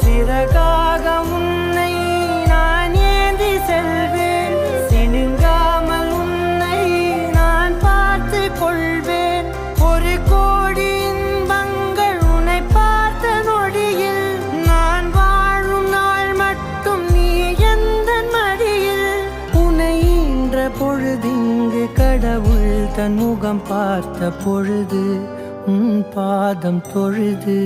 சிறகாக உன்னை நான் ஏந்தி செல்வேன், சினுங்காமல் உன்னை நான் பார்த்து கொள்வேன். ஒரு கோடி இன்பங்கள் உன்னை பார்த்த நொடியில், நான் வாழும் நாள் மட்டும் நீ எந்த மடியில். உன்னை ஈன்ற பொழுதிங்கு கடவுள் தன் முகம் பார்த்த பொழுது உன் பாதம் தொழுது